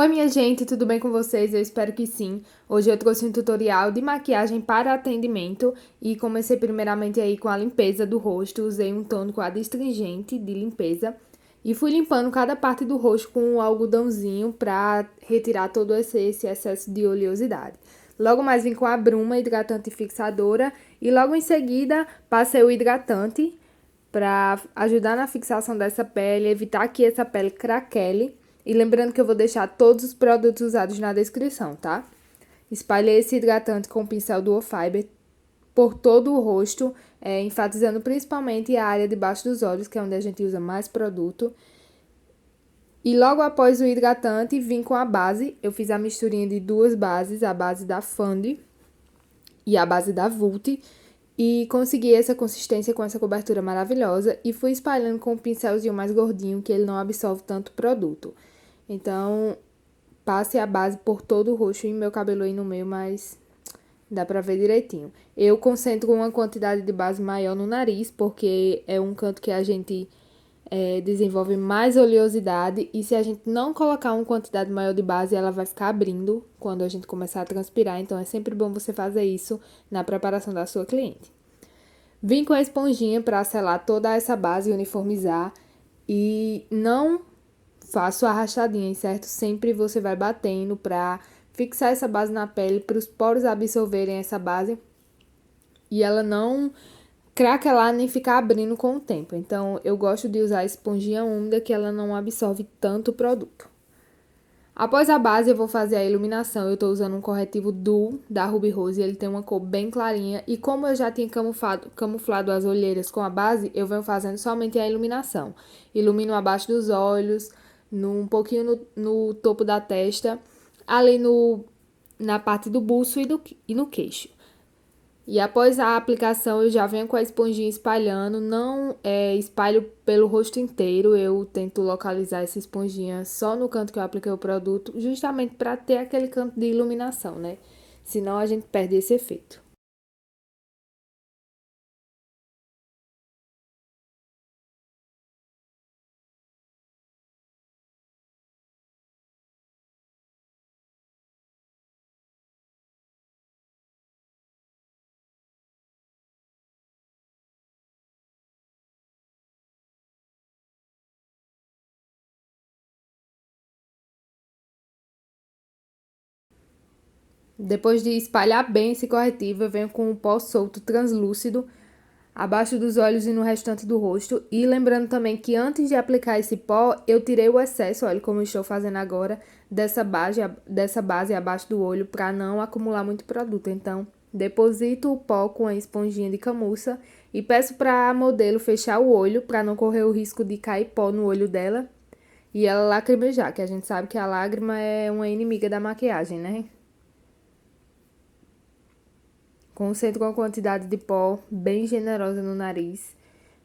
Oi minha gente, tudo bem com vocês? Eu espero que sim. Hoje eu trouxe um tutorial de maquiagem para atendimento e comecei primeiramente aí com a limpeza do rosto. Usei um tônico adstringente de limpeza e fui limpando cada parte do rosto com um algodãozinho para retirar todo esse excesso de oleosidade. Logo mais vim com a bruma hidratante fixadora e logo em seguida passei o hidratante para ajudar na fixação dessa pele, evitar que essa pele craquele. E lembrando que eu vou deixar todos os produtos usados na descrição, tá? Espalhei esse hidratante com o pincel Duo Fiber por todo o rosto, enfatizando principalmente a área debaixo dos olhos, que é onde a gente usa mais produto. E logo após o hidratante, vim com a base. Eu fiz a misturinha de duas bases, a base da Fandi e a base da Vult. E consegui essa consistência com essa cobertura maravilhosa e fui espalhando com o pincelzinho mais gordinho, que ele não absorve tanto produto. Então, passe a base por todo o rosto e meu cabelo aí no meio, mas dá pra ver direitinho. Eu concentro uma quantidade de base maior no nariz, porque é um canto que a gente desenvolve mais oleosidade. E se a gente não colocar uma quantidade maior de base, ela vai ficar abrindo quando a gente começar a transpirar. Então, é sempre bom você fazer isso na preparação da sua cliente. Vim com a esponjinha para selar toda essa base e uniformizar. E não faço arrastadinhas, certo? Sempre você vai batendo para fixar essa base na pele, para os poros absorverem essa base e ela não craquelar nem ficar abrindo com o tempo. Então, eu gosto de usar a esponjinha úmida que ela não absorve tanto o produto. Após a base, eu vou fazer a iluminação. Eu estou usando um corretivo Duo da Ruby Rose. Ele tem uma cor bem clarinha. E como eu já tinha camuflado as olheiras com a base, eu venho fazendo somente a iluminação. Ilumino abaixo dos olhos, um pouquinho no topo da testa, ali na parte do buço e no queixo. E após a aplicação, eu já venho com a esponjinha espalhando, não espalho pelo rosto inteiro, eu tento localizar essa esponjinha só no canto que eu apliquei o produto, justamente para ter aquele canto de iluminação, né? Senão a gente perde esse efeito. Depois de espalhar bem esse corretivo, eu venho com o pó solto translúcido abaixo dos olhos e no restante do rosto. E lembrando também que antes de aplicar esse pó, eu tirei o excesso, olha como eu estou fazendo agora, dessa base abaixo do olho para não acumular muito produto. Então, deposito o pó com a esponjinha de camurça e peço para a modelo fechar o olho para não correr o risco de cair pó no olho dela e ela lacrimejar, que a gente sabe que a lágrima é uma inimiga da maquiagem, né? Concentro uma quantidade de pó bem generosa no nariz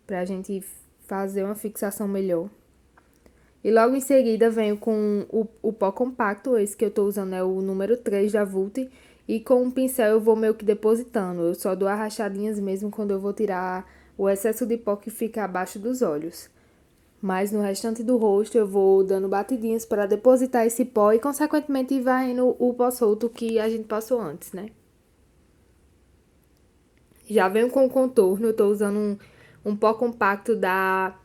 para a gente fazer uma fixação melhor. E logo em seguida venho com o pó compacto, esse que eu estou usando é o número 3 da Vult. E com um pincel eu vou meio que depositando, eu só dou arrachadinhas mesmo quando eu vou tirar o excesso de pó que fica abaixo dos olhos. Mas no restante do rosto eu vou dando batidinhas para depositar esse pó e consequentemente ir varrendo o pó solto que a gente passou antes, né? Já venho com o contorno, eu tô usando um pó compacto da...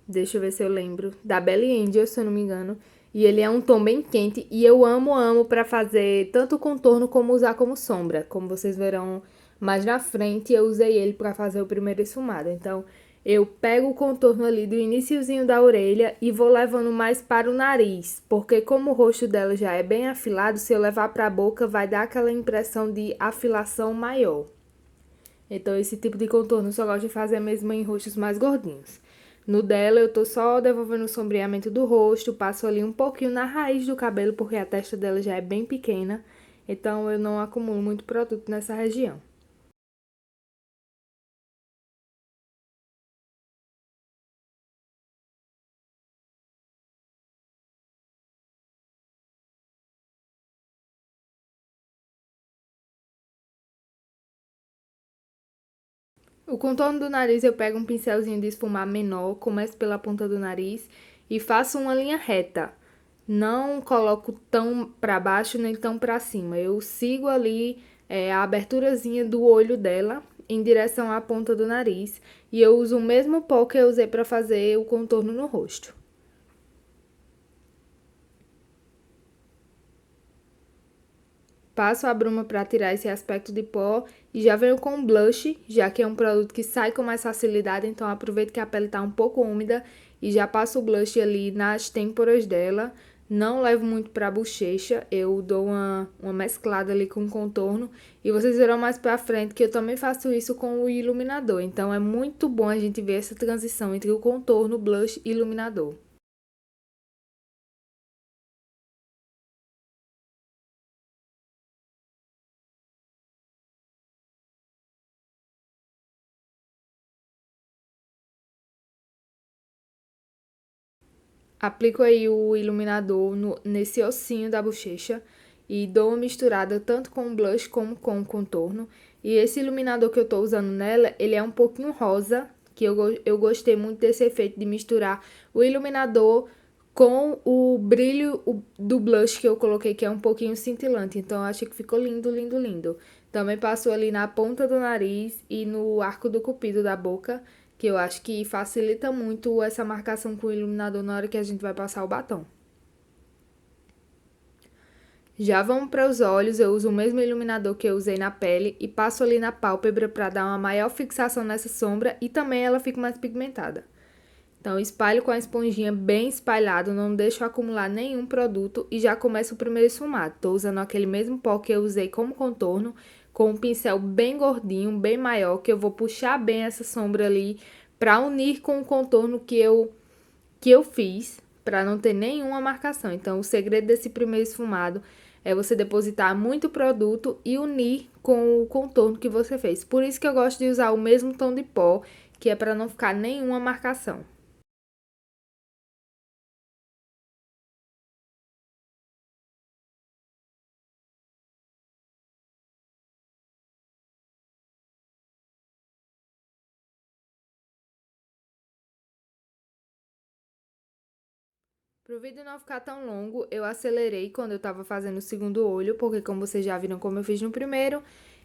Deixa eu ver se eu lembro. Da Belly Angel, se eu não me engano. E ele é um tom bem quente e eu amo pra fazer tanto o contorno como usar como sombra. Como vocês verão mais na frente, eu usei ele pra fazer o primeiro esfumado. Então, eu pego o contorno ali do iniciozinho da orelha e vou levando mais para o nariz. Porque como o rosto dela já é bem afilado, se eu levar pra boca vai dar aquela impressão de afilação maior. Então, esse tipo de contorno eu só gosto de fazer mesmo em rostos mais gordinhos. No dela, eu tô só devolvendo o sombreamento do rosto, passo ali um pouquinho na raiz do cabelo, porque a testa dela já é bem pequena. Então, eu não acumulo muito produto nessa região. O contorno do nariz, eu pego um pincelzinho de esfumar menor, começo pela ponta do nariz e faço uma linha reta. Não coloco tão para baixo nem tão para cima. Eu sigo ali a aberturazinha do olho dela em direção à ponta do nariz e eu uso o mesmo pó que eu usei para fazer o contorno no rosto. Passo a bruma para tirar esse aspecto de pó e já venho com o blush, já que é um produto que sai com mais facilidade, então aproveito que a pele está um pouco úmida e já passo o blush ali nas têmporas dela. Não levo muito para a bochecha, eu dou uma mesclada ali com o contorno e vocês verão mais para frente que eu também faço isso com o iluminador. Então é muito bom a gente ver essa transição entre o contorno, blush e iluminador. Aplico aí o iluminador nesse ossinho da bochecha e dou uma misturada tanto com o blush como com o contorno. E esse iluminador que eu tô usando nela, ele é um pouquinho rosa, que eu gostei muito desse efeito de misturar o iluminador com o brilho do blush que eu coloquei, que é um pouquinho cintilante. Então, eu achei que ficou lindo, lindo, lindo. Também passou ali na ponta do nariz e no arco do cupido da boca, que eu acho que facilita muito essa marcação com o iluminador na hora que a gente vai passar o batom. Já vamos para os olhos, eu uso o mesmo iluminador que eu usei na pele e passo ali na pálpebra para dar uma maior fixação nessa sombra e também ela fica mais pigmentada. Então, espalho com a esponjinha bem espalhado, não deixo acumular nenhum produto e já começo o primeiro esfumado. Tô usando aquele mesmo pó que eu usei como contorno, com um pincel bem gordinho, bem maior, que eu vou puxar bem essa sombra ali para unir com o contorno que eu fiz, para não ter nenhuma marcação. Então, o segredo desse primeiro esfumado é você depositar muito produto e unir com o contorno que você fez. Por isso que eu gosto de usar o mesmo tom de pó, que é para não ficar nenhuma marcação. Pro vídeo não ficar tão longo, eu acelerei quando eu tava fazendo o segundo olho, porque como vocês já viram como eu fiz no primeiro,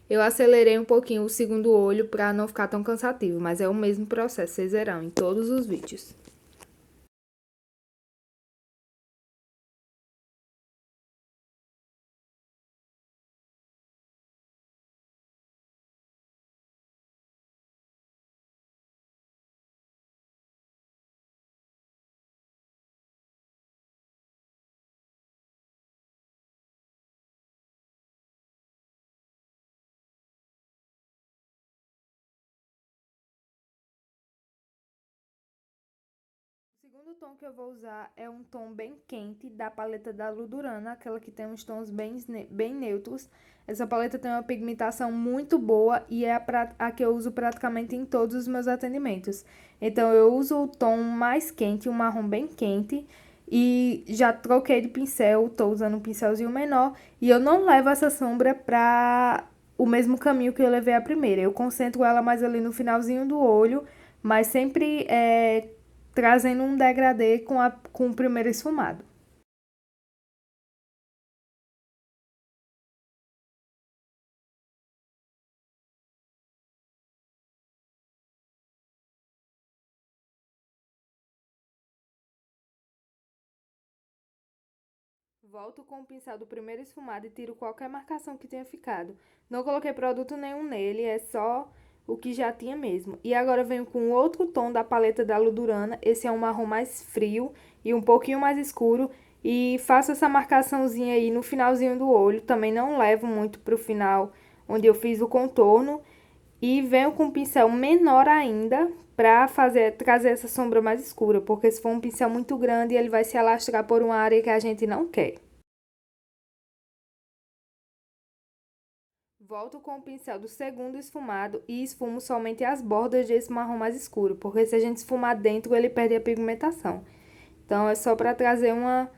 eu acelerei um pouquinho o segundo olho pra não ficar tão cansativo, mas é o mesmo processo, vocês verão em todos os vídeos. O segundo tom que eu vou usar é um tom bem quente da paleta da Ludurana, aquela que tem uns tons bem neutros. Essa paleta tem uma pigmentação muito boa e é a que eu uso praticamente em todos os meus atendimentos. Então, eu uso o tom mais quente, um marrom bem quente, e já troquei de pincel, tô usando um pincelzinho menor, e eu não levo essa sombra pra o mesmo caminho que eu levei a primeira. Eu concentro ela mais ali no finalzinho do olho, mas sempre trazendo um degradê com o primeiro esfumado. Volto com o pincel do primeiro esfumado e tiro qualquer marcação que tenha ficado. Não coloquei produto nenhum nele, é só o que já tinha mesmo. E agora venho com outro tom da paleta da Ludurana. Esse é um marrom mais frio e um pouquinho mais escuro. E faço essa marcaçãozinha aí no finalzinho do olho. Também não levo muito pro final, onde eu fiz o contorno. E venho com um pincel menor ainda para trazer essa sombra mais escura, porque se for um pincel muito grande, ele vai se alastrar por uma área que a gente não quer. Volto com o pincel do segundo esfumado e esfumo somente as bordas desse marrom mais escuro, porque se a gente esfumar dentro, ele perde a pigmentação. Então, é só para trazer uma,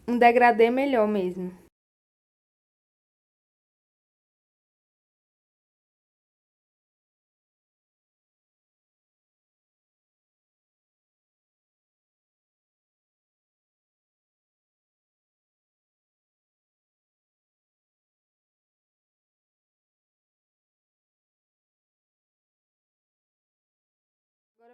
um degradê melhor mesmo.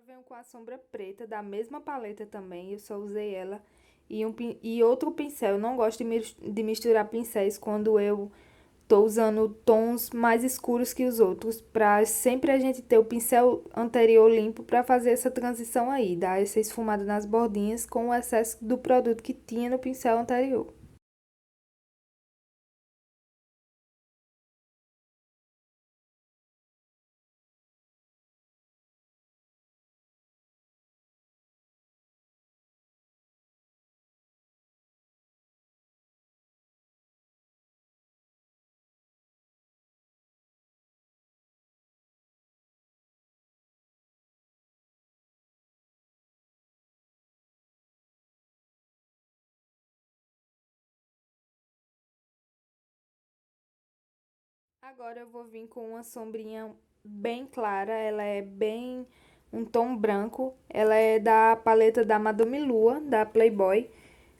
venho com a sombra preta da mesma paleta também, eu só usei ela e outro pincel. Eu não gosto de misturar pincéis quando eu tô usando tons mais escuros que os outros, pra sempre a gente ter o pincel anterior limpo pra fazer essa transição aí, dar essa esfumada nas bordinhas com o excesso do produto que tinha no pincel anterior. Agora eu vou vir com uma sombrinha bem clara, ela é bem um tom branco, ela é da paleta da Madame Lua, da Playboy,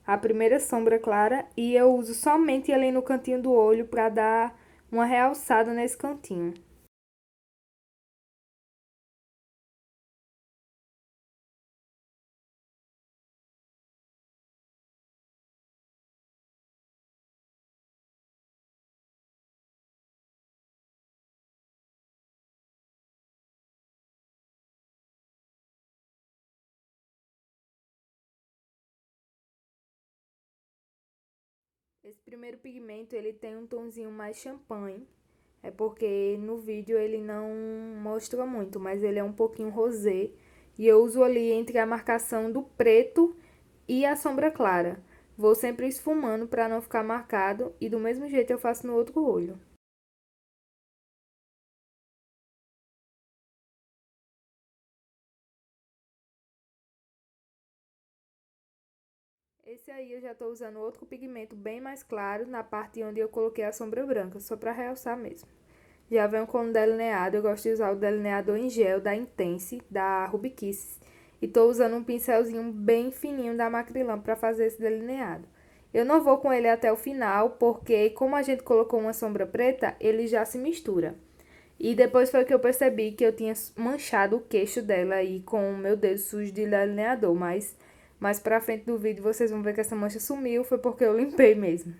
a primeira sombra clara, e eu uso somente ali no cantinho do olho para dar uma realçada nesse cantinho. Esse primeiro pigmento, ele tem um tonzinho mais champanhe, é porque no vídeo ele não mostra muito, mas ele é um pouquinho rosé, e eu uso ali entre a marcação do preto e a sombra clara. Vou sempre esfumando para não ficar marcado e do mesmo jeito eu faço no outro olho. Esse aí eu já estou usando outro pigmento bem mais claro na parte onde eu coloquei a sombra branca, só para realçar mesmo. Já venho com o delineado, eu gosto de usar o delineador em gel da Intense, da Ruby Kisses. E estou usando um pincelzinho bem fininho da Macrylan para fazer esse delineado. Eu não vou com ele até o final, porque como a gente colocou uma sombra preta, ele já se mistura. E depois foi que eu percebi que eu tinha manchado o queixo dela aí com o meu dedo sujo de delineador. Mas mais pra frente do vídeo vocês vão ver que essa mancha sumiu, foi porque eu limpei mesmo.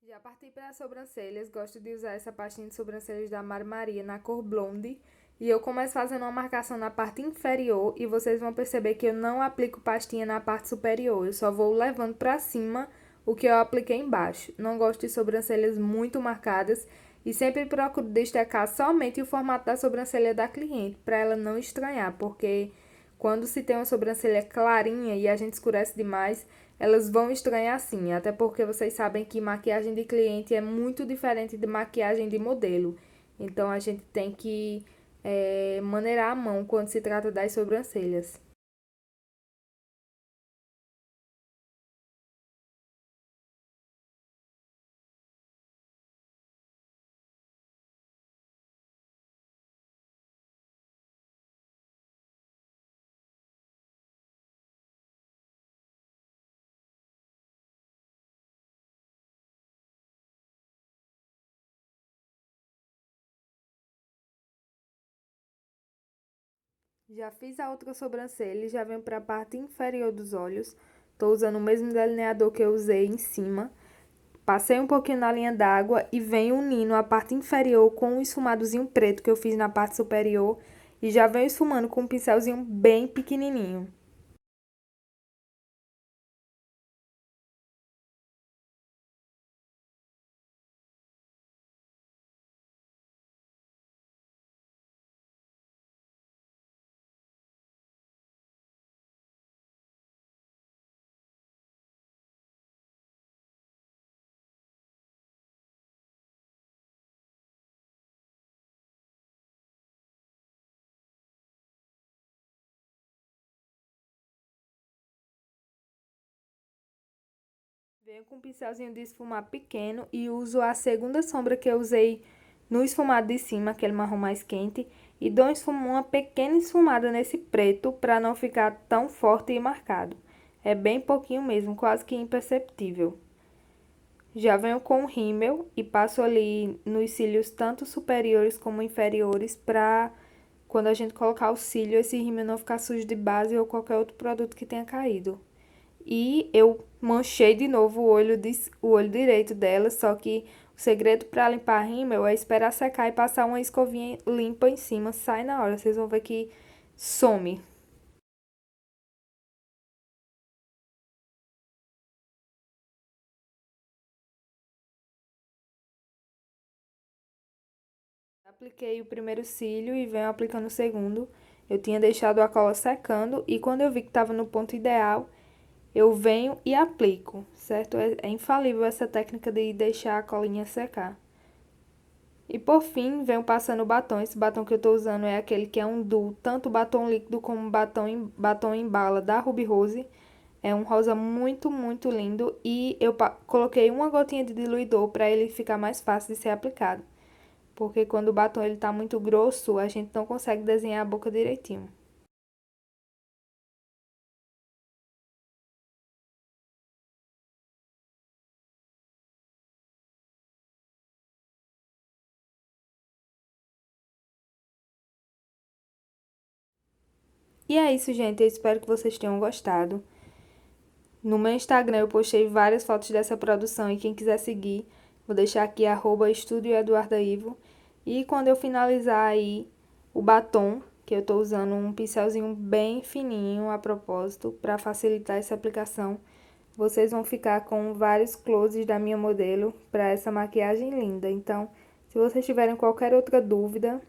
Já parti para as sobrancelhas, gosto de usar essa pastinha de sobrancelhas da Mari Maria na cor blonde. E eu começo fazendo uma marcação na parte inferior e vocês vão perceber que eu não aplico pastinha na parte superior. Eu só vou levando para cima o que eu apliquei embaixo. Não gosto de sobrancelhas muito marcadas e sempre procuro destacar somente o formato da sobrancelha da cliente para ela não estranhar, porque quando se tem uma sobrancelha clarinha e a gente escurece demais, elas vão estranhar sim, até porque vocês sabem que maquiagem de cliente é muito diferente de maquiagem de modelo. Então a gente tem que maneirar a mão quando se trata das sobrancelhas. Já fiz a outra sobrancelha e já venho para a parte inferior dos olhos. Tô usando o mesmo delineador que eu usei em cima. Passei um pouquinho na linha d'água e venho unindo a parte inferior com o esfumadozinho preto que eu fiz na parte superior. E já venho esfumando com um pincelzinho bem pequenininho. Venho com um pincelzinho de esfumar pequeno e uso a segunda sombra que eu usei no esfumado de cima, aquele marrom mais quente. e dou uma pequena esfumada nesse preto para não ficar tão forte e marcado. É bem pouquinho mesmo, quase que imperceptível. Já venho com o rímel e passo ali nos cílios tanto superiores como inferiores para quando a gente colocar o cílio, esse rímel não ficar sujo de base ou qualquer outro produto que tenha caído. E eu manchei de novo o olho direito dela, só que o segredo para limpar rímel é esperar secar e passar uma escovinha limpa em cima, sai na hora, vocês vão ver que some. Apliquei o primeiro cílio e venho aplicando o segundo. Eu tinha deixado a cola secando e quando eu vi que estava no ponto ideal, eu venho e aplico, certo? É infalível essa técnica de deixar a colinha secar. E por fim, venho passando o batom. Esse batom que eu estou usando é aquele que é um duo, tanto batom líquido como batom em bala da Ruby Rose. É um rosa muito, muito lindo e eu coloquei uma gotinha de diluidor para ele ficar mais fácil de ser aplicado. Porque quando o batom ele tá muito grosso, a gente não consegue desenhar a boca direitinho. E é isso, gente. Eu espero que vocês tenham gostado. No meu Instagram eu postei várias fotos dessa produção e quem quiser seguir, vou deixar aqui @estudioeduardaivo. E quando eu finalizar aí o batom, que eu tô usando um pincelzinho bem fininho a propósito, para facilitar essa aplicação, vocês vão ficar com vários closes da minha modelo para essa maquiagem linda. Então, se vocês tiverem qualquer outra dúvida,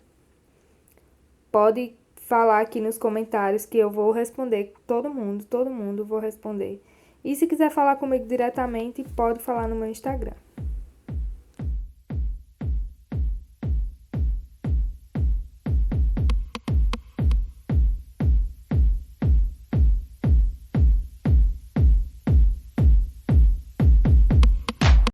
pode falar aqui nos comentários que eu vou responder todo mundo vou responder. E se quiser falar comigo diretamente, pode falar no meu Instagram.